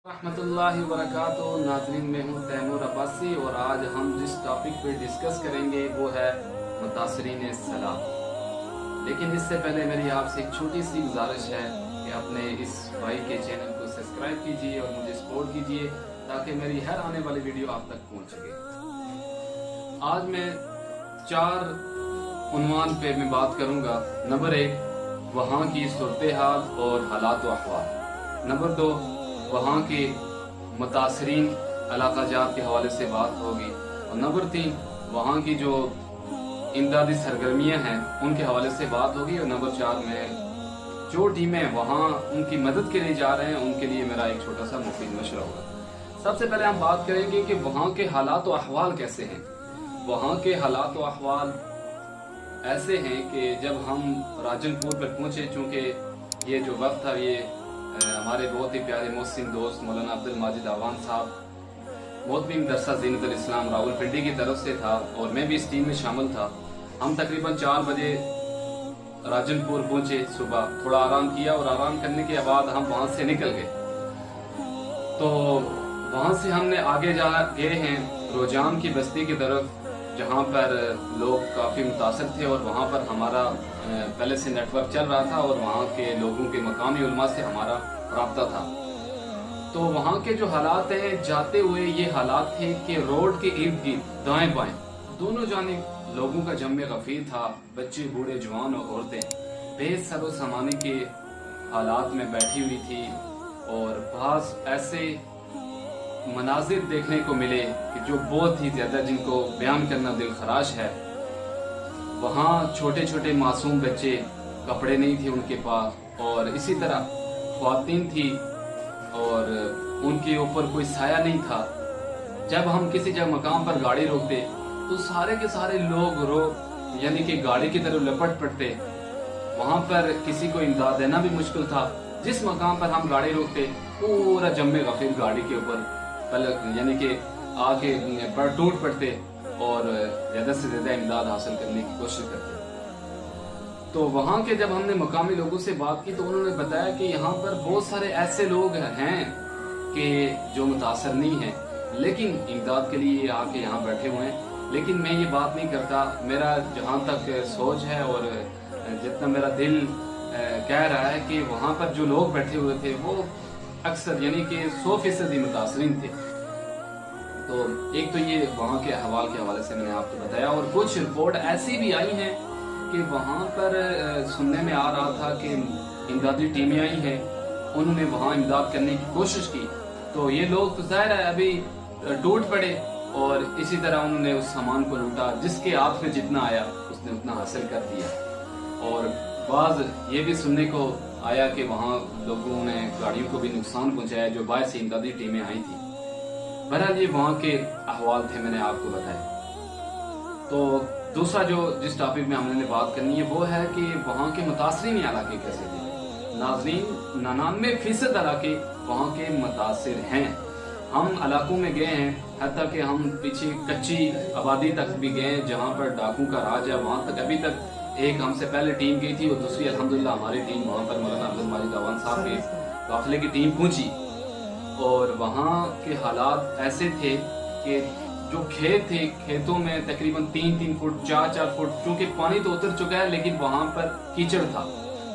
रहमतुल्लाहि व बरकातुहू। नाज़रीन, मैं हूँ तैमूर अब्बासी और आज हम जिस टॉपिक पे डिस्कस करेंगे वो है मुतासरीन सलात। लेकिन इससे पहले मेरी आपसे एक छोटी सी गुजारिश है कि अपने इस भाई के चैनल को सब्सक्राइब कीजिए और मुझे सपोर्ट कीजिए ताकि मेरी हर आने वाली वीडियो आप तक पहुँच सके। आज मैं 4 उन्वान पे मैं बात करूँगा। नंबर 1, वहाँ की सूरत हाल और हालात व अहवाल। नंबर 2, वहाँ के मुतासरीन इलाका जात के हवाले से बात होगी। और नंबर 3, वहाँ की जो इमदादी सरगर्मियाँ हैं उनके हवाले से बात होगी। और नंबर 4 में जो टीमें वहाँ उनकी मदद के लिए जा रहे हैं उनके लिए मेरा एक छोटा सा मुफीद मशवरा होगा। सबसे पहले हम बात करेंगे कि वहाँ के हालात व अहवाल कैसे हैं। वहाँ के हालात व अहवाल ऐसे हैं कि जब हम राजनपुर पर पहुँचे, चूँकि ये जो वक्त था ये हमारे बहुत ही प्यारे मोहसिन दोस्त मौलाना अब्दुल माजिद आवान साहब मोहतमी मदरसा ज़ीनतुल इस्लाम रावलपिंडी की तरफ से था और मैं भी इस टीम में शामिल था। हम तकरीबन 4 बजे राजनपुर पहुंचे सुबह, थोड़ा आराम किया और आराम करने के बाद हम वहां से निकल गए। तो वहां से हमने आगे जा गए हैं रोजान की बस्ती की तरफ, जहां पर लोग काफ़ी मुतासर थे और वहां पर हमारा पहले से नेटवर्क चल रहा था और वहां के लोगों के मकामी उलमा से हमारा राब्ता था। तो वहां के जो हालात हैं, जाते हुए ये हालात थे कि रोड के इर्द गिर्द दाएं बाएं दोनों जानिब लोगों का जम्मे गफीर था। बच्चे, बूढ़े, जवान और औरतें बेसरो सामानी के हालात में बैठी हुई थी। और बास ऐसे मनाजिर देखने को मिले कि जो बहुत ही ज्यादा जिनको बयान करना दिल खराश है। वहाँ छोटे छोटे मासूम बच्चे, कपड़े नहीं थे उनके पास, और इसी तरह ख्वातीन थी और उनके ऊपर कोई साया नहीं था। जब हम किसी जगह मकाम पर गाड़ी रोकते तो सारे के सारे लोग यानी कि गाड़ी की तरफ लपट पड़ते। वहाँ पर किसी को इमदाद देना भी मुश्किल था। जिस मकाम पर हम गाड़ी रोकते पूरा जम्मे गफीर गाड़ी के ऊपर यानी कि आके पर टूट पड़ते और ज्यादा से ज्यादा इमदाद हासिल करने की कोशिश करते। तो वहाँ के जब हमने मकामी लोगों से बात की तो उन्होंने बताया कि यहाँ पर बहुत सारे ऐसे लोग हैं कि जो मुतासर नहीं हैं, लेकिन इमदाद के लिए आके यहाँ बैठे हुए हैं। लेकिन मैं ये बात नहीं करता। मेरा जहाँ तक सोच है और जितना मेरा दिल कह रहा है कि वहाँ पर जो लोग बैठे हुए थे वो अक्सर यानी कि 100% मुतासरीन थे। तो एक तो ये वहाँ के अहवाल के हवाले से मैंने आपको बताया, और कुछ रिपोर्ट ऐसी भी आई हैं कि वहाँ पर सुनने में आ रहा था कि इमदादी टीमें आई हैं, उन्होंने वहाँ इमदाद करने की कोशिश की। तो ये लोग तो जाहिर है अभी टूट पड़े और इसी तरह उन्होंने उस सामान को लूटा। जिसके हाथ में जितना आया उसने उतना हासिल कर दिया। और बाज ये भी सुनने को आया कि वहाँ लोगों ने गाड़ियों को भी नुकसान पहुंचाया जो बाहर से इमदादी टीमें आई थी। बहरहाल ये वहाँ के अहवाल थे, मैंने आपको बताया। तो दूसरा जो जिस टॉपिक में हमने बात करनी है वो है कि वहाँ के मुतासरीन इलाके कैसे थे। नाज़रीन, 99% इलाके वहाँ के मुतासिर हैं। हम इलाकों में गए हैं, हत्ता कि हम पीछे कच्ची आबादी तक भी गए जहाँ पर डाकू का राज है। वहाँ तक अभी तक एक हमसे पहले टीम गई थी और दूसरी अल्हम्दुलिल्लाह हमारी टीम वहाँ पर मौलाना अब्दुल माजिद आवान साहब के काफिले की टीम पहुंची। और वहाँ के हालात ऐसे थे कि जो खेत थे, खेतों में तकरीबन 3-3 फुट 4-4 फुट, क्योंकि पानी तो उतर चुका है लेकिन वहाँ पर कीचड़ था,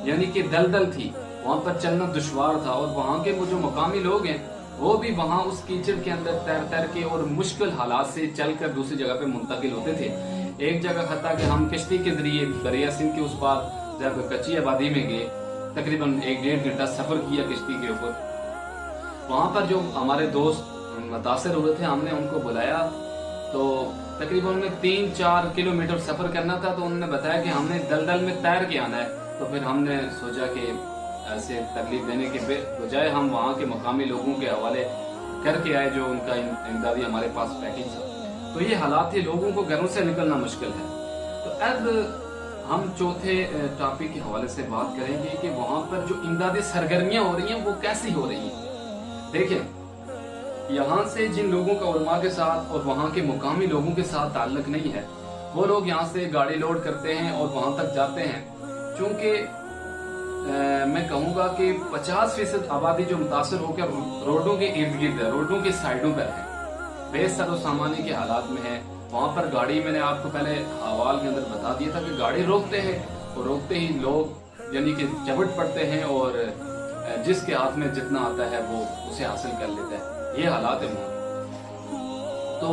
यानी कि दलदल थी, वहाँ पर चलना दुश्वार था। और वहाँ के वो जो मकामी लोग हैं वो भी वहाँ उस कीचड़ के अंदर तैर के और मुश्किल हालात से चलकर दूसरी जगह पे मुंतकिल होते थे। एक जगह खता कि हम किश्ती के जरिए दरिया सिंध के उस पार जब कच्ची आबादी में गए, तकरीबन 1-1.5 घंटा सफर किया किश्ती के ऊपर। वहाँ पर जो हमारे दोस्त मुतासर हुए थे हमने उनको बुलाया, तो तकरीबन उन्हें 3-4 किलोमीटर सफर करना था। तो उन्होंने बताया कि हमने दलदल में तैर के आना है। तो फिर हमने सोचा कि ऐसे तकलीफ देने के बजाय हम वहाँ के मकामी लोगों के हवाले करके आए जो उनका इमदादी हमारे पास पैकेज था। तो ये हालात थे, लोगों को घरों से निकलना मुश्किल है। तो अब हम चौथे टॉपिक के हवाले से बात करेंगे कि वहाँ पर जो इमदादी सरगर्मियाँ हो रही हैं वो कैसी हो रही हैं। देखिए, यहाँ से जिन लोगों का उलमा के साथ और वहाँ के मुकामी लोगों के साथ ताल्लुक नहीं है, वो लोग यहाँ से गाड़ी लोड करते हैं और वहाँ तक जाते हैं। चूँकि मैं कहूँगा कि 50% आबादी जो मुतासर होकर रोडों के इर्द गिर्द है, रोडों के साइडों पर है, बेसर सामानी के हालात में है। वहाँ पर गाड़ी, मैंने आपको पहले हवाल के अंदर बता दिया था कि गाड़ी रोकते हैं और रोकते ही लोग यानी कि झपट पड़ते हैं और जिसके हाथ में जितना आता है वो उसे हासिल कर लेता है। ये हालात है वहाँ। तो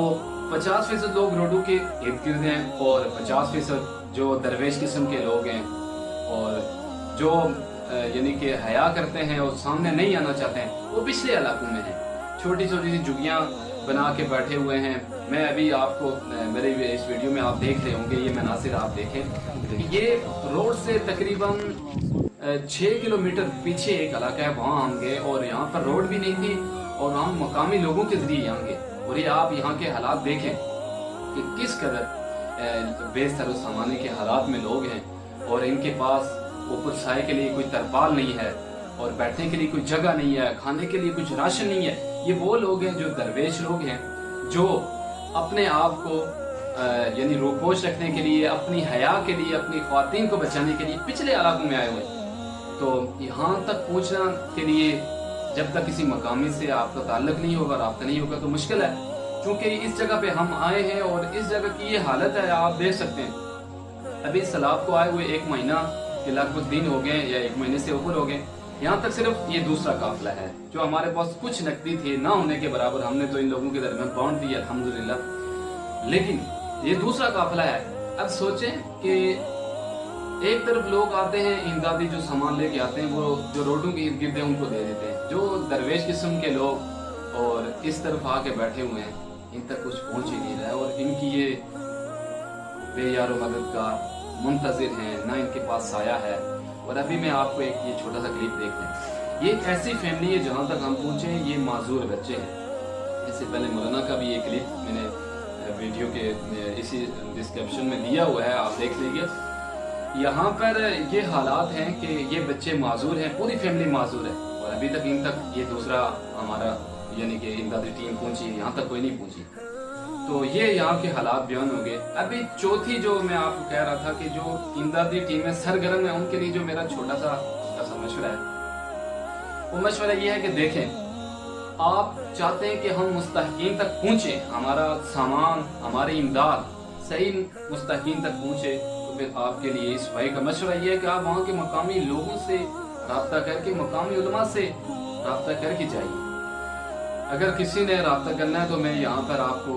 50% लोग रोडों के इर्द गिर्द हैं और 50% जो दरवेश किस्म के लोग हैं और जो यानी कि हया करते हैं और सामने नहीं आना चाहते हैं, वो पिछले इलाकों में हैं। छोटी छोटी सी झुग्गियाँ बना के बैठे हुए हैं। मैं अभी आपको मेरे इस वीडियो में आप देख रहे होंगे, ये मनासिर आप देखें। ये रोड से तकरीबन 6 किलोमीटर पीछे एक इलाका है, वहाँ हम गए और यहाँ पर रोड भी नहीं थी और हम मकामी लोगों के जरिए यहाँ गए। और ये आप यहाँ के हालात देखें कि किस कदर बेसर सामानी के हालात में लोग हैं और इनके पास ऊपर साए के लिए कोई तरपाल नहीं है और बैठने के लिए कोई जगह नहीं है, खाने के लिए कुछ राशन नहीं है। ये वो लोग हैं जो दरवेश लोग हैं, जो अपने आप को यानी रोपोश रखने के लिए, अपनी हया के लिए, अपनी ख्वातीन को बचाने के लिए पिछले इलाकों में आए हुए हैं। तो यहाँ तक पहुँचना के लिए जब तक किसी मकामी से आपका ताल्लुक नहीं होगा, राब्ता नहीं होगा, तो मुश्किल है। क्योंकि इस जगह पे हम आए हैं और इस जगह की ये हालत है, आप देख सकते हैं। अभी सैलाब को आए हुए 1 महीना के लगभग दिन हो गए या 1 महीने से ऊपर हो गए। यहाँ तक सिर्फ ये दूसरा काफिला है। जो हमारे पास कुछ नकदी थी ना होने के बराबर, हमने तो इन लोगों के दरमियान बांट दी अल्हम्दुलिल्लाह, लेकिन ये दूसरा काफिला है। अब सोचें कि एक तरफ लोग आते हैं, इमदादी जो सामान लेके आते हैं वो जो रोडों के इर्द गिर्द है उनको दे देते हैं। जो दरवेश किस्म के लोग और इस तरफ आके बैठे हुए हैं, इन तक कुछ पहुंच ही नहीं रहा है और इनकी ये बेयारो मददगार मुंतजिर हैं, ना इनके पास साया है। और अभी मैं आपको एक ये छोटा सा क्लिप देखते हैं। ये एक ऐसी फैमिली है जहाँ तक हम पहुंचे, ये माजूर बच्चे हैं। इससे पहले मौलाना का भी ये क्लिप मैंने वीडियो के इसी डिस्क्रिप्शन में दिया हुआ है, आप देख लीजिए। यहाँ पर ये हालात हैं कि ये बच्चे माजूर हैं, पूरी फैमिली माजूर है और अभी तक इन तक ये दूसरा हमारा यानी कि इमदादी टीम पहुंची, यहाँ तक कोई नहीं पहुंची। तो ये यहाँ के हालात बयान हो गए। अभी चौथी जो मैं आपको कह रहा था कि जो इमदादी टीमें सरगर्म है, उनके लिए जो मेरा छोटा सा मशवरा है, वो मशवरा ये है कि देखें, आप चाहते हैं कि हम मुस्तहकीन तक पहुंचे, हमारा सामान, हमारी इमदाद सही मुस्तहकीन तक पहुंचे, तो फिर आपके लिए इस भाई का मशवरा ये है कि आप वहाँ के मकामी लोगों से राब्ता करके, मकामी उलमा से राब्ता करके जाइए। अगर किसी ने राब्ता करना है तो मैं यहाँ पर आपको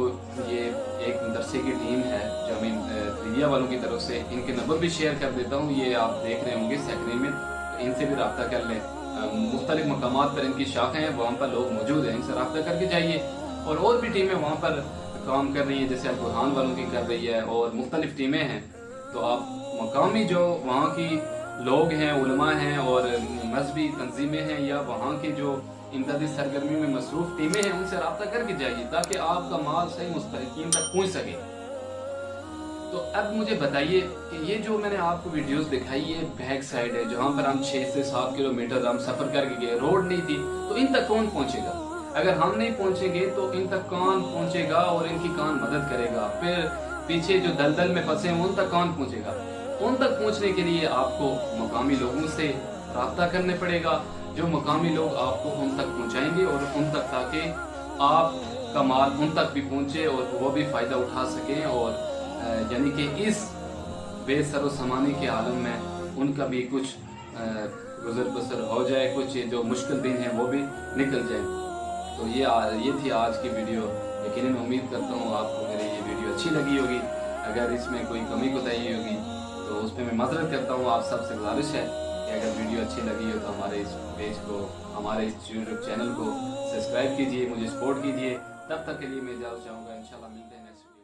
ये एक मदरसे की टीम है जो मीडिया वालों की तरफ से, इनके नंबर भी शेयर कर देता हूँ, ये आप देख रहे होंगे स्क्रीन में, तो इनसे भी राब्ता कर लें। मुख्तलिफ मकामात पर इनकी शाखें हैं, वहाँ पर लोग मौजूद हैं, इनसे राब्ता करके जाइए। और भी टीमें वहाँ पर काम कर रही हैं, जैसे अल-कुरआन वालों की कर रही है और मुख्तलिफ टीमें हैं। तो आप मकामी जो वहाँ की लोग हैं, उलमा हैं और मजहबी तंजीमें हैं या वहाँ की जो इमदादी सरगर्मी में मसरूफ टीमें हैं, उनसे राब्ता करके जाइए ताकि आपका माल सही मुस्तहिकीन तक पहुँच सके। तो अब मुझे बताइए कि ये जो मैंने आपको वीडियोस दिखाई, ये बैक साइड है जहाँ पर हम 6 से 7 किलोमीटर हम सफर करके गए, रोड नहीं थी, तो इन तक कौन पहुँचेगा? अगर हम नहीं पहुँचेंगे तो इन तक कौन पहुँचेगा और इनकी कौन मदद करेगा? फिर पीछे जो दलदल में फंसे हैं उन तक कौन पहुँचेगा? उन तक पहुँचने के लिए आपको मकामी लोगों से राब्ता करने पड़ेगा, जो मकामी लोग आपको उन तक पहुँचाएंगे और उन तक, ताकि आपका माल उन तक भी पहुँचे और वो भी फ़ायदा उठा सकें और यानी कि इस बेसर सामानी के आलम में उनका भी कुछ गुजर बसर हो जाए, कुछ जो मुश्किल दिन है वो भी निकल जाए। तो ये थी आज की वीडियो। यकीनन उम्मीद करता हूँ आपको मेरी ये वीडियो अच्छी लगी होगी। अगर इसमें कोई कमी कोताही होगी तो उसमें मैं माजरत करता हूँ। आप सबसे गुजारिश है कि अगर वीडियो अच्छी लगी हो तो हमारे इस पेज को, हमारे इस यूट्यूब चैनल को सब्सक्राइब कीजिए, मुझे सपोर्ट कीजिए। तब तक के लिए मैं इजाज़त चाहूँगा। इंशाल्लाह मिलते हैं नेक्स्ट